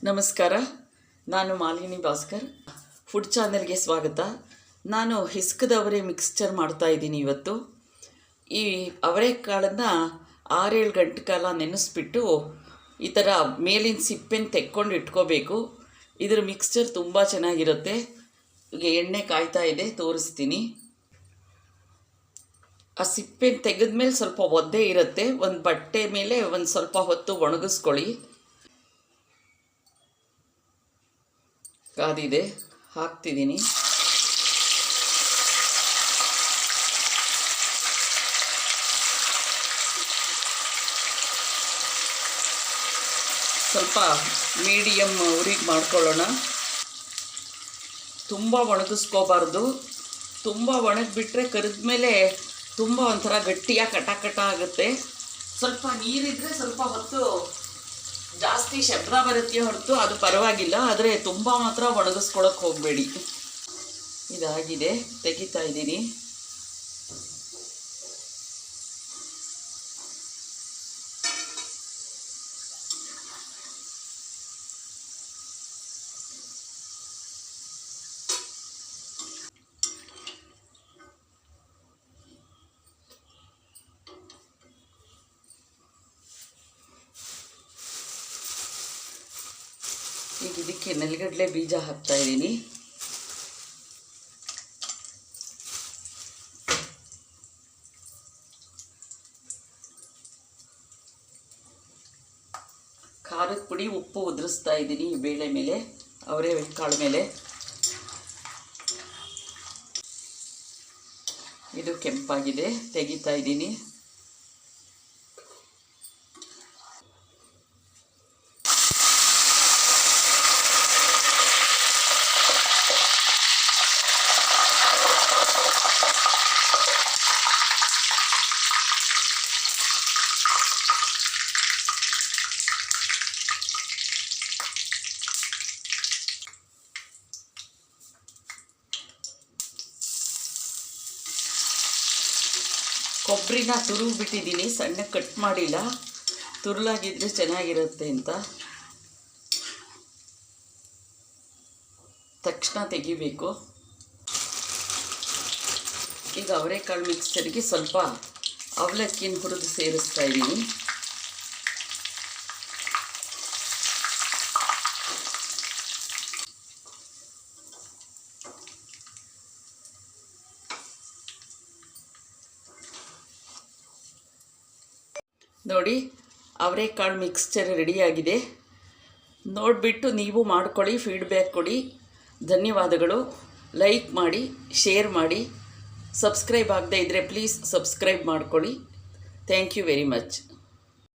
ನಮಸ್ಕಾರ, ನಾನು ಮಾಲಿನಿ ಭಾಸ್ಕರ್. ಫುಡ್ ಚಾನೆಲ್ಗೆ ಸ್ವಾಗತ. ನಾನು ಹಿಸ್ಕದ ಅವರೆ ಮಿಕ್ಸ್ಚರ್ ಮಾಡ್ತಾಯಿದ್ದೀನಿ. ಇವತ್ತು ಈ ಅವರೆಕಾಳನ್ನು 6-7 ಗಂಟೆ ಕಾಲ ನೆನೆಸ್ಬಿಟ್ಟು ಈ ಥರ ಮೇಲಿನ ಸಿಪ್ಪೆನ ತೆಕ್ಕೊಂಡು ಇಟ್ಕೋಬೇಕು. ಇದರ ಮಿಕ್ಸ್ಚರ್ ತುಂಬ ಚೆನ್ನಾಗಿರುತ್ತೆ. ಈಗ ಎಣ್ಣೆ ಕಾಯ್ತಾ ಇದೆ, ತೋರಿಸ್ತೀನಿ. ಆ ಸಿಪ್ಪೆನ ತೆಗೆದ್ಮೇಲೆ ಸ್ವಲ್ಪ ಒದ್ದೆ ಇರುತ್ತೆ. ಒಂದು ಬಟ್ಟೆ ಮೇಲೆ ಒಂದು ಸ್ವಲ್ಪ ಹೊತ್ತು ಒಣಗಿಸ್ಕೊಳ್ಳಿ. ಕಾದಿದೆ, ಹಾಕ್ತಿದ್ದೀನಿ. ಸ್ವಲ್ಪ ಮೀಡಿಯಮ್ ಉರಿಗೆ ಮಾಡ್ಕೊಳ್ಳೋಣ. ತುಂಬ ಒಣಗಿಸ್ಕೋಬಾರ್ದು. ತುಂಬ ಒಣಗಿಬಿಟ್ರೆ ಕರಿದ್ಮೇಲೆ ತುಂಬ ಒಂಥರ ಗಟ್ಟಿಯಾಗಿ ಕಟ ಆಗುತ್ತೆ. ಸ್ವಲ್ಪ ನೀರಿದ್ದರೆ ಸ್ವಲ್ಪ ಹೊತ್ತು ಜಾಸ್ತಿ ಶಬ್ದ ಬರುತ್ತೆ ಹೊರತು ಅದು ಪರವಾಗಿಲ್ಲ. ಆದರೆ ತುಂಬ ಮಾತ್ರ ಒಣಗಿಸ್ಕೊಳಕ್ಕೆ ಹೋಗಬೇಡಿ. ಇದಾಗಿದೆ, ತೆಗಿತಾ ಇದ್ದೀನಿ. ಈಗ ಇದಕ್ಕೆ ನೆಲಗಡಲೆ ಬೀಜ ಹಾಕ್ತಾ ಇದ್ದೀನಿ. ಖಾರದ ಪುಡಿ, ಉಪ್ಪು ಉದುರಿಸ್ತಾ ಇದ್ದೀನಿ ಈ ಬೇಳೆ ಮೇಲೆ, ಅವರೆಕಾಳು ಮೇಲೆ. ಇದು ಕೆಂಪಾಗಿದೆ, ತೆಗಿತಾ ಇದ್ದೀನಿ. ಕೊಬ್ಬರಿನ ತುರುಗ್ಬಿಟ್ಟಿದ್ದೀನಿ, ಸಣ್ಣ ಕಟ್ ಮಾಡಿಲ್ಲ. ತುರುಳಾಗಿದ್ದರೆ ಚೆನ್ನಾಗಿರುತ್ತೆ ಅಂತ. ತಕ್ಷಣ ತೆಗಿಬೇಕು. ಈಗ ಅವರೆಕಾಳು ಮಿಕ್ಸ್ಚರ್ಗೆ ಸ್ವಲ್ಪ ಅವಲಕ್ಕಿನ ಹುರಿದು ಸೇರಿಸ್ತಾ ಇದ್ದೀನಿ. ನೋಡಿ, ಅವರೆಕಾಳು ಮಿಕ್ಸ್ಚರ್ ರೆಡಿಯಾಗಿದೆ. ನೋಡಿಬಿಟ್ಟು ನೀವು ಮಾಡ್ಕೊಳ್ಳಿ, ಫೀಡ್ಬ್ಯಾಕ್ ಕೊಡಿ. ಧನ್ಯವಾದಗಳು. ಲೈಕ್ ಮಾಡಿ, ಶೇರ್ ಮಾಡಿ. ಸಬ್ಸ್ಕ್ರೈಬ್ ಆಗದೇ ಇದ್ದರೆ ಪ್ಲೀಸ್ ಸಬ್ಸ್ಕ್ರೈಬ್ ಮಾಡ್ಕೊಳ್ಳಿ. Thank you very much.